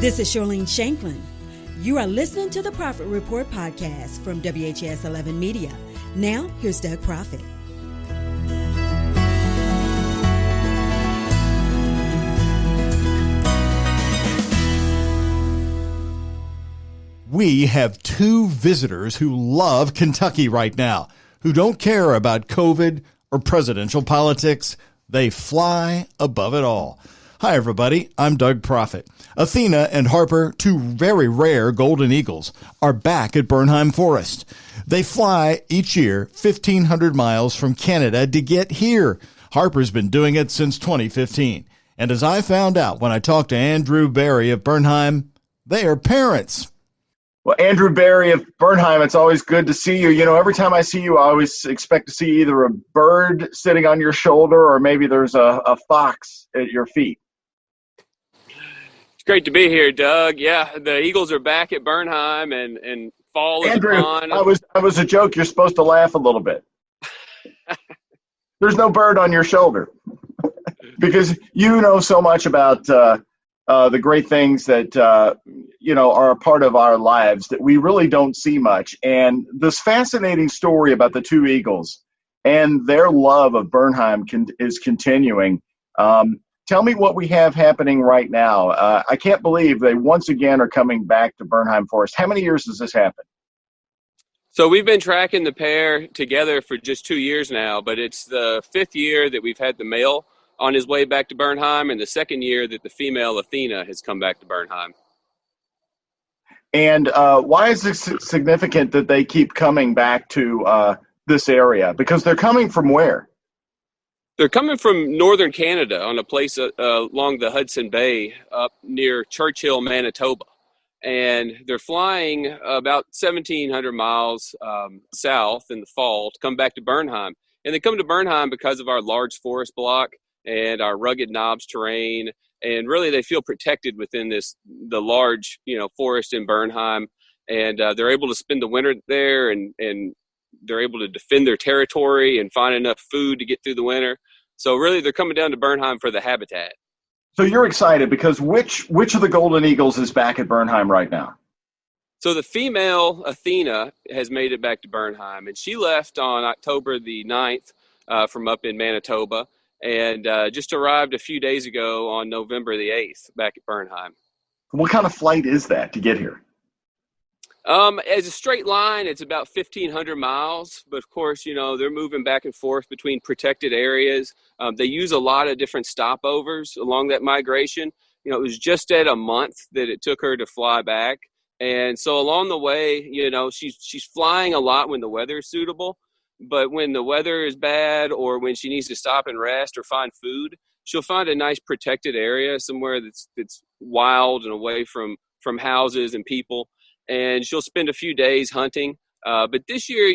This is Charlene Shanklin. You are listening to the Prophet Report podcast from WHS 11 Media. Now, here's Doug Prophet. We have two visitors who love Kentucky right now, who don't care about COVID or presidential politics. They fly above it all. Hi, everybody. I'm Doug Prophet. Athena and Harper, two very rare golden eagles, are back at Bernheim Forest. They fly each year 1,500 miles from Canada to get here. Harper's been doing it since 2015. And as I found out when I talked to Andrew Barry of Bernheim, they are parents. Well, Andrew Barry of Bernheim, it's always good to see you. You know, every time I see you, I always expect to see either a bird sitting on your shoulder or maybe there's a fox at your feet. It's great to be here, Doug. Yeah, the Eagles are back at Bernheim and fall is Andrew, upon. I was a joke. You're supposed to laugh a little bit. There's no bird on your shoulder because you know so much about the great things that, are a part of our lives that we really don't see much. And this fascinating story about the two Eagles and their love of Bernheim is continuing. Tell me what we have happening right now. I can't believe they once again are coming back to Bernheim Forest. How many years has this happened? So we've been tracking the pair together for just 2 years now, but it's the fifth year that we've had the male on his way back to Bernheim, and the second year that the female Athena has come back to Bernheim. And why is it significant that they keep coming back to this area? Because they're coming from where? They're coming from northern Canada on a place along the Hudson Bay up near Churchill, Manitoba. And they're flying about 1,700 miles south in the fall to come back to Bernheim. And they come to Bernheim because of our large forest block and our rugged knobs terrain, and really they feel protected within the large forest in Bernheim, and they're able to spend the winter there, and they're able to defend their territory and find enough food to get through the winter. So really they're coming down to Bernheim for the habitat. So you're excited because which of the golden eagles is back at Bernheim right now? So the female Athena has made it back to Bernheim, and she left on October the 9th from up in Manitoba, and just arrived a few days ago on November the 8th back at Bernheim. What kind of flight is that to get here? As a straight line, it's about 1,500 miles, but of course, they're moving back and forth between protected areas. They use a lot of different stopovers along that migration. It was just at a month that it took her to fly back. And so along the way, she's flying a lot when the weather is suitable. But when the weather is bad or when she needs to stop and rest or find food, she'll find a nice protected area somewhere that's wild and away from houses and people. And she'll spend a few days hunting. But this year,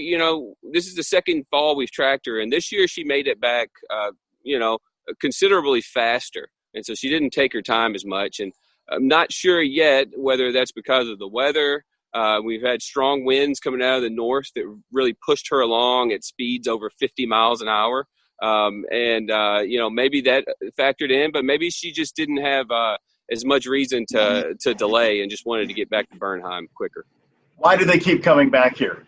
this is the second fall we've tracked her. And this year she made it back, considerably faster. And so she didn't take her time as much. And I'm not sure yet whether that's because of the weather. We've had strong winds coming out of the north that really pushed her along at speeds over 50 miles an hour. Maybe that factored in, but maybe she just didn't have as much reason to delay and just wanted to get back to Bernheim quicker. Why do they keep coming back here?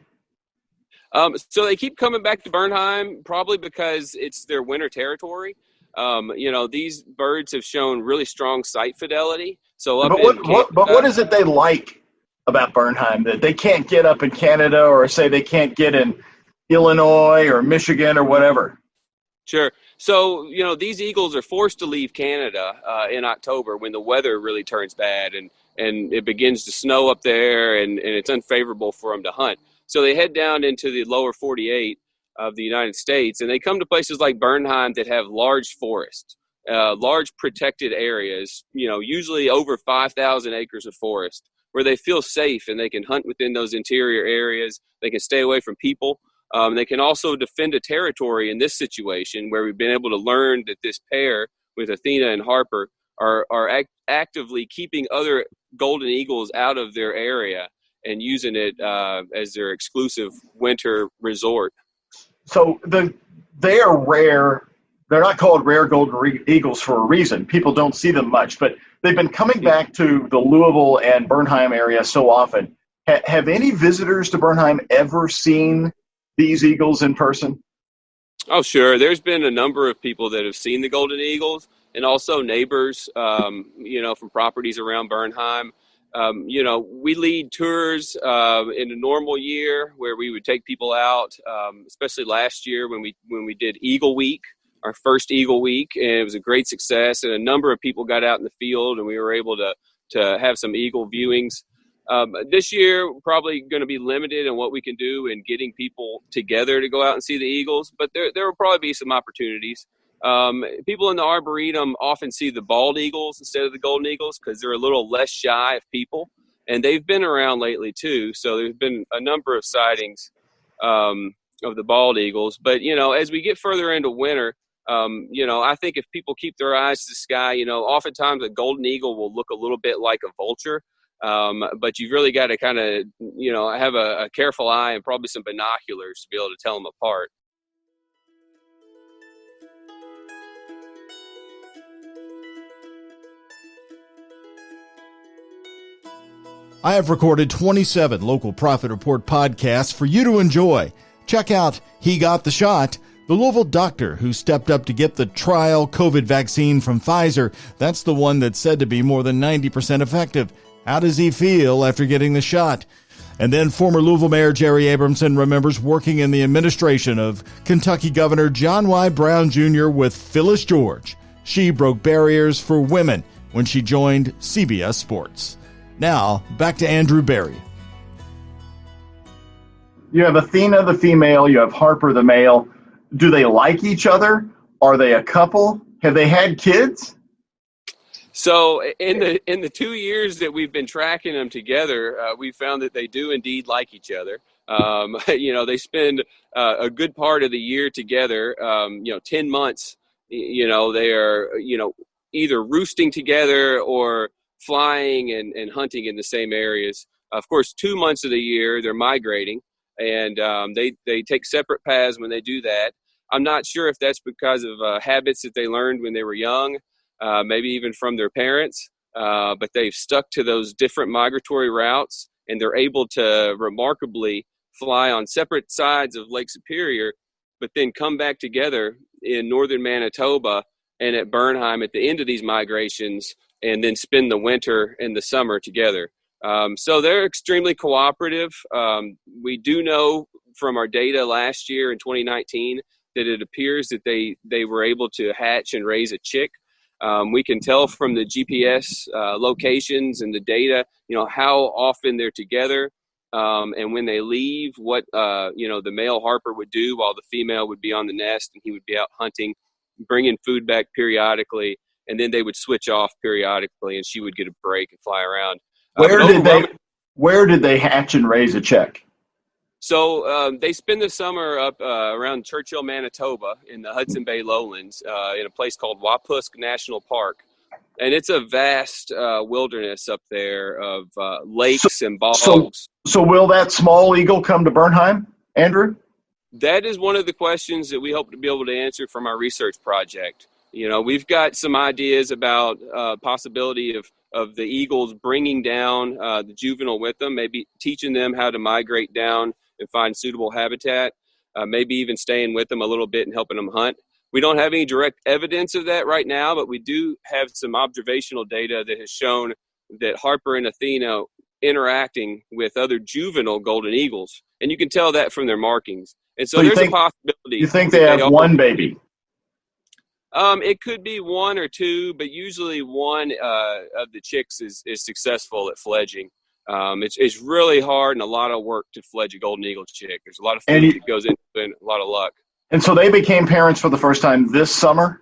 So they keep coming back to Bernheim probably because it's their winter territory. These birds have shown really strong sight fidelity. So what is it they like about Bernheim that they can't get up in Canada, or say they can't get in Illinois or Michigan or whatever? Sure. So, these eagles are forced to leave Canada in October when the weather really turns bad and it begins to snow up there and it's unfavorable for them to hunt. So they head down into the lower 48 of the United States, and they come to places like Bernheim that have large forests, large protected areas, usually over 5,000 acres of forest, where they feel safe and they can hunt within those interior areas. They can stay away from people. They can also defend a territory in this situation where we've been able to learn that this pair with Athena and Harper are actively keeping other golden eagles out of their area and using it as their exclusive winter resort. So they are rare. They're not called rare golden eagles for a reason. People don't see them much, but they've been coming back to the Louisville and Bernheim area so often. Have any visitors to Bernheim ever seen these eagles in person? Oh, sure. There's been a number of people that have seen the golden eagles, and also neighbors, from properties around Bernheim. We lead tours in a normal year where we would take people out, especially last year when we did Eagle Week, our first Eagle Week, and it was a great success. And a number of people got out in the field, and we were able to have some eagle viewings. This year, we're probably going to be limited in what we can do in getting people together to go out and see the eagles, but there will probably be some opportunities. People in the Arboretum often see the bald eagles instead of the golden eagles because they're a little less shy of people, and they've been around lately too. So there's been a number of sightings of the bald eagles. But, as we get further into winter, I think if people keep their eyes to the sky, oftentimes a golden eagle will look a little bit like a vulture. But you've really got to kind of, have a careful eye and probably some binoculars to be able to tell them apart. I have recorded 27 local Prophet Report podcasts for you to enjoy. Check out He Got the Shot, the Louisville doctor who stepped up to get the trial COVID vaccine from Pfizer. That's the one that's said to be more than 90% effective. How does he feel after getting the shot? And then former Louisville Mayor Jerry Abramson remembers working in the administration of Kentucky Governor John Y. Brown Jr. with Phyllis George. She broke barriers for women when she joined CBS Sports. Now, back to Andrew Berry. You have Athena, the female. You have Harper, the male. Do they like each other? Are they a couple? Have they had kids? So in the 2 years that we've been tracking them together, we found that they do indeed like each other. They spend a good part of the year together. 10 months. They are either roosting together or flying and hunting in the same areas. Of course, 2 months of the year they're migrating, and they take separate paths when they do that. I'm not sure if that's because of habits that they learned when they were young. Maybe even from their parents, but they've stuck to those different migratory routes, and they're able to remarkably fly on separate sides of Lake Superior, but then come back together in northern Manitoba and at Bernheim at the end of these migrations, and then spend the winter and the summer together. So they're extremely cooperative. We do know from our data last year in 2019 that it appears that they were able to hatch and raise a chick. We can tell from the GPS locations and the data, how often they're together, and when they leave, what the male Harper would do while the female would be on the nest, and he would be out hunting, bringing food back periodically, and then they would switch off periodically, and she would get a break and fly around. Where did they hatch and raise a chick? So they spend the summer up around Churchill, Manitoba, in the Hudson Bay Lowlands, in a place called Wapusk National Park. And it's a vast wilderness up there of lakes and bogs. So will that small eagle come to Bernheim, Andrew? That is one of the questions that we hope to be able to answer from our research project. We've got some ideas about possibility of the eagles bringing down the juvenile with them, maybe teaching them how to migrate down and find suitable habitat, maybe even staying with them a little bit and helping them hunt. We don't have any direct evidence of that right now, but we do have some observational data that has shown that Harper and Athena interacting with other juvenile golden eagles, and you can tell that from their markings. And so there's a possibility. You think they have one baby? It could be one or two, but usually one of the chicks is successful at fledging. It's really hard and a lot of work to fledge a golden eagle chick. There's a lot of food that goes into it and a lot of luck. And so they became parents for the first time this summer?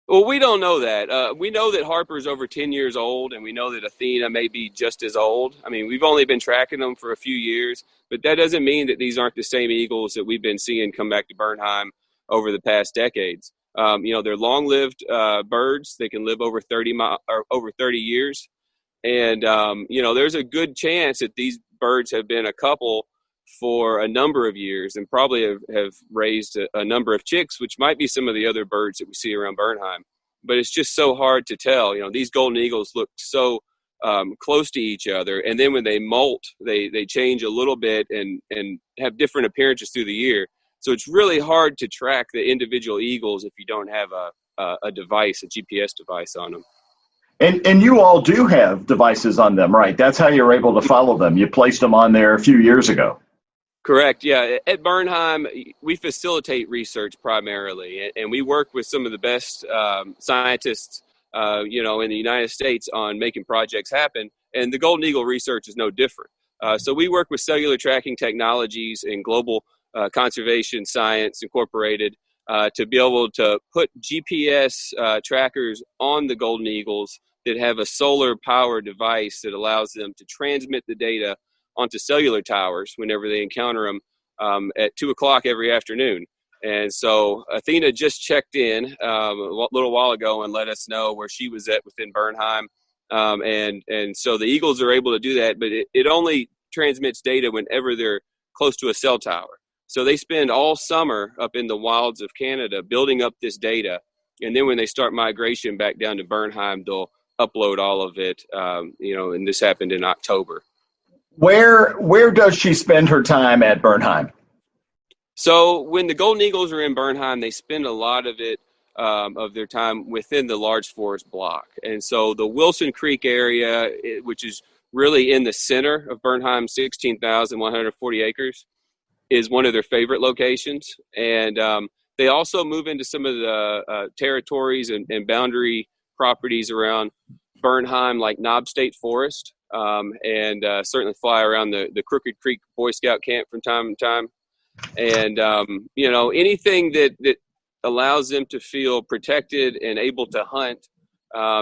Well, we don't know that. We know that Harper's over 10 years old, and we know that Athena may be just as old. I mean, we've only been tracking them for a few years, but that doesn't mean that these aren't the same eagles that we've been seeing come back to Bernheim over the past decades. They're long-lived birds. They can live over 30 years. And, there's a good chance that these birds have been a couple for a number of years and probably have raised a number of chicks, which might be some of the other birds that we see around Bernheim. but it's just so hard to tell. These golden eagles look so close to each other, and then when they molt, they change a little bit and have different appearances through the year. So it's really hard to track the individual eagles if you don't have a device, a GPS device on them. And you all do have devices on them, right? That's how you're able to follow them. You placed them on there a few years ago. Correct. Yeah. At Bernheim, we facilitate research primarily, and we work with some of the best scientists, in the United States on making projects happen. And the Golden Eagle research is no different. So we work with cellular tracking technologies and global conservation science incorporated to be able to put GPS trackers on the golden eagles that have a solar power device that allows them to transmit the data onto cellular towers whenever they encounter them at 2:00 every afternoon. And so Athena just checked in a little while ago and let us know where she was at within Bernheim. And so the eagles are able to do that, but it only transmits data whenever they're close to a cell tower. So they spend all summer up in the wilds of Canada building up this data. And then when they start migration back down to Bernheim, they'll upload all of it, and this happened in October. Where does she spend her time at Bernheim? So when the golden eagles are in Bernheim, they spend a lot of it, of their time within the large forest block. And so the Wilson Creek area, which is really in the center of Bernheim, 16,140 acres, is one of their favorite locations. And they also move into some of the territories and boundary properties around Bernheim, like Knob State Forest, and certainly fly around the Crooked Creek Boy Scout camp from time to time. And, anything that allows them to feel protected and able to hunt.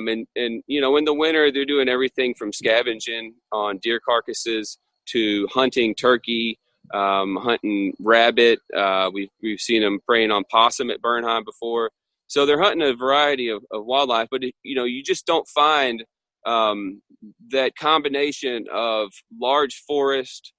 In the winter, they're doing everything from scavenging on deer carcasses to hunting turkey, hunting rabbit. We've seen them preying on possum at Bernheim before. So they're hunting a variety of wildlife, but you just don't find that combination of large forest,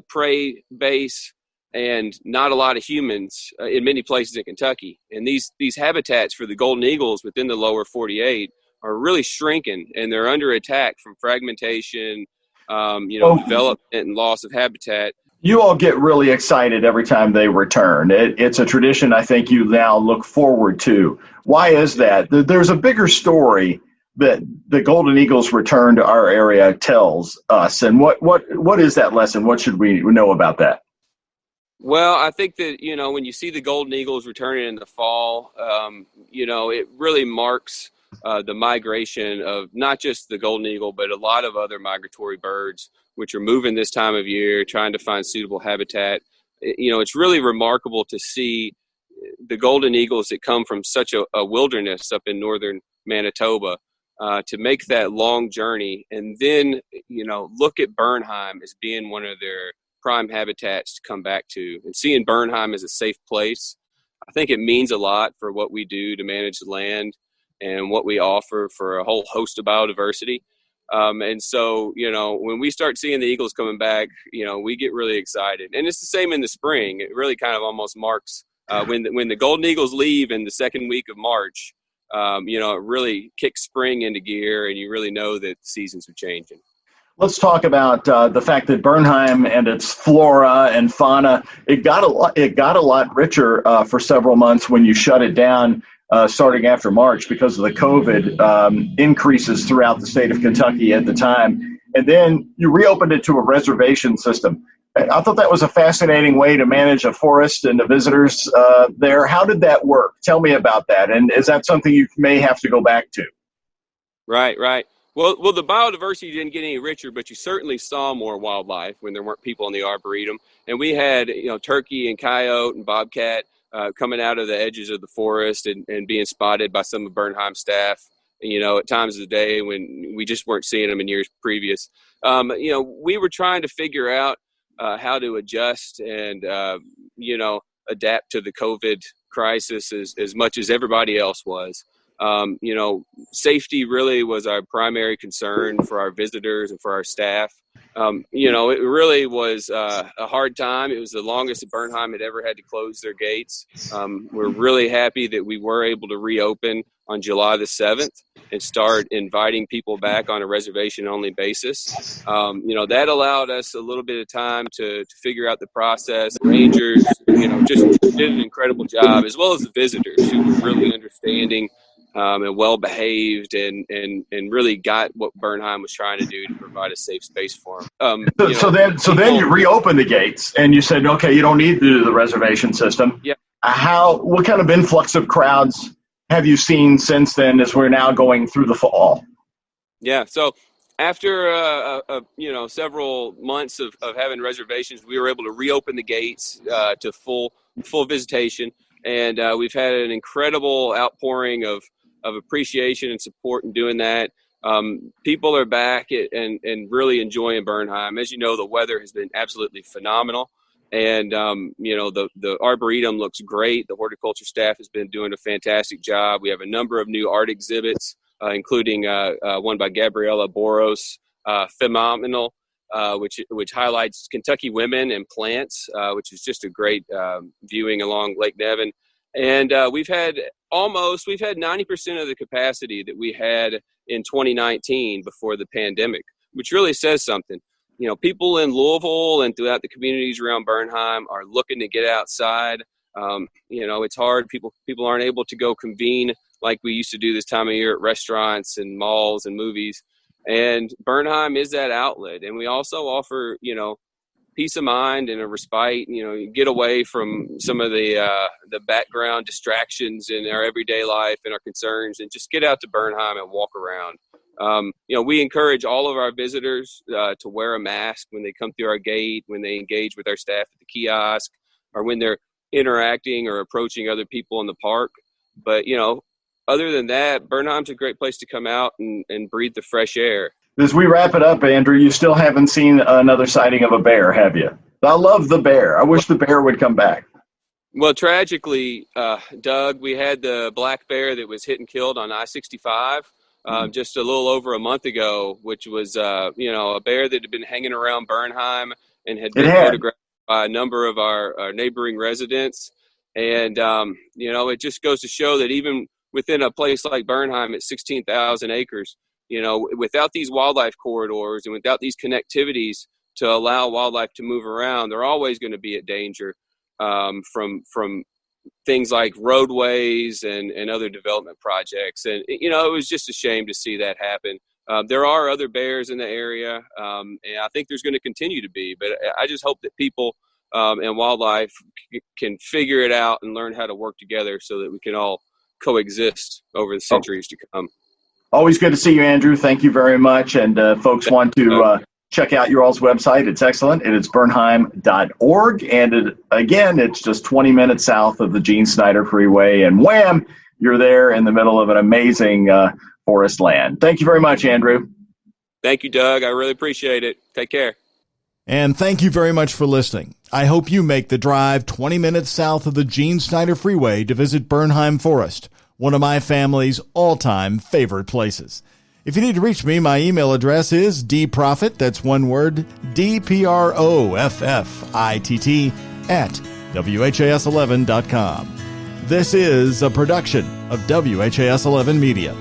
prey base, and not a lot of humans in many places in Kentucky. And these habitats for the golden eagles within the lower 48 are really shrinking, and they're under attack from fragmentation, development and loss of habitat. You all get really excited every time they return. It's a tradition I think you now look forward to. Why is that? There's a bigger story that the golden eagles return to our area tells us. And what is that lesson? What should we know about that? Well, I think that, when you see the golden eagles returning in the fall, it really marks the migration of not just the golden eagle, but a lot of other migratory birds, which are moving this time of year, trying to find suitable habitat. It's really remarkable to see the golden eagles that come from such a wilderness up in northern Manitoba to make that long journey. And then, look at Bernheim as being one of their prime habitats to come back to, and seeing Bernheim as a safe place. I think it means a lot for what we do to manage the land and what we offer for a whole host of biodiversity. And so, when we start seeing the eagles coming back, we get really excited. And it's the same in the spring. It really kind of almost marks when the golden eagles leave in the second week of March, it really kicks spring into gear, and you really know that the seasons are changing. Let's talk about the fact that Bernheim and its flora and fauna, it got a lot richer for several months when you shut it down starting after March because of the COVID increases throughout the state of Kentucky at the time. And then you reopened it to a reservation system. I thought that was a fascinating way to manage a forest and the visitors there. How did that work? Tell me about that. And is that something you may have to go back to? Right. Well, the biodiversity didn't get any richer, but you certainly saw more wildlife when there weren't people in the arboretum. And we had, turkey and coyote and bobcat coming out of the edges of the forest and being spotted by some of Bernheim staff, at times of the day when we just weren't seeing them in years previous. We were trying to figure out how to adjust and, adapt to the COVID crisis as much as everybody else was. Safety really was our primary concern for our visitors and for our staff. It really was a hard time. It was the longest that Bernheim had ever had to close their gates. We're really happy that we were able to reopen on July the 7th and start inviting people back on a reservation-only basis. That allowed us a little bit of time to figure out the process. Rangers, just did an incredible job, as well as the visitors who were really understanding and well-behaved and really got what Bernheim was trying to do to provide a safe space for them. Then you reopened the gates and you said, okay, you don't need to do the reservation system. Yeah. What kind of influx of crowds have you seen since then as we're now going through the fall? Yeah. So after, several months of having reservations, we were able to reopen the gates to full visitation. And we've had an incredible outpouring of appreciation and support in doing that. People are back and really enjoying Bernheim. As you know, the weather has been absolutely phenomenal. And, the Arboretum looks great. The horticulture staff has been doing a fantastic job. We have a number of new art exhibits, including one by Gabriela Boros, Phenomenal, which highlights Kentucky women and plants, which is just a great viewing along Lake Nevin. And we've had 90% of the capacity that we had in 2019 before the pandemic, which really says something. People in Louisville and throughout the communities around Bernheim are looking to get outside. It's hard. People aren't able to go convene like we used to do this time of year at restaurants and malls and movies. And Bernheim is that outlet. And we also offer, peace of mind and a respite, get away from some of the background distractions in our everyday life and our concerns and just get out to Bernheim and walk around. We encourage all of our visitors to wear a mask when they come through our gate, when they engage with our staff at the kiosk, or when they're interacting or approaching other people in the park. But, other than that, Bernheim's a great place to come out and breathe the fresh air. As we wrap it up, Andrew, you still haven't seen another sighting of a bear, have you? I love the bear. I wish the bear would come back. Well, tragically, Doug, we had the black bear that was hit and killed on I-65 just a little over a month ago, which was, a bear that had been hanging around Bernheim and had been photographed by a number of our neighboring residents. And, it just goes to show that even within a place like Bernheim at 16,000 acres, without these wildlife corridors and without these connectivities to allow wildlife to move around, they're always going to be at danger from things like roadways and other development projects. And, it was just a shame to see that happen. There are other bears in the area, and I think there's going to continue to be. But I just hope that people and wildlife can figure it out and learn how to work together so that we can all coexist over the centuries to come. Always good to see you, Andrew. Thank you very much. And folks want to check out your all's website. It's excellent. And it's bernheim.org. And it's just 20 minutes south of the Gene Snyder Freeway. And wham, you're there in the middle of an amazing forest land. Thank you very much, Andrew. Thank you, Doug. I really appreciate it. Take care. And thank you very much for listening. I hope you make the drive 20 minutes south of the Gene Snyder Freeway to visit Bernheim Forest, one of my family's all-time favorite places. If you need to reach me, my email address is dprofitt, that's one word, DPROFFITT @WHAS11.com. This is a production of WHAS 11 Media.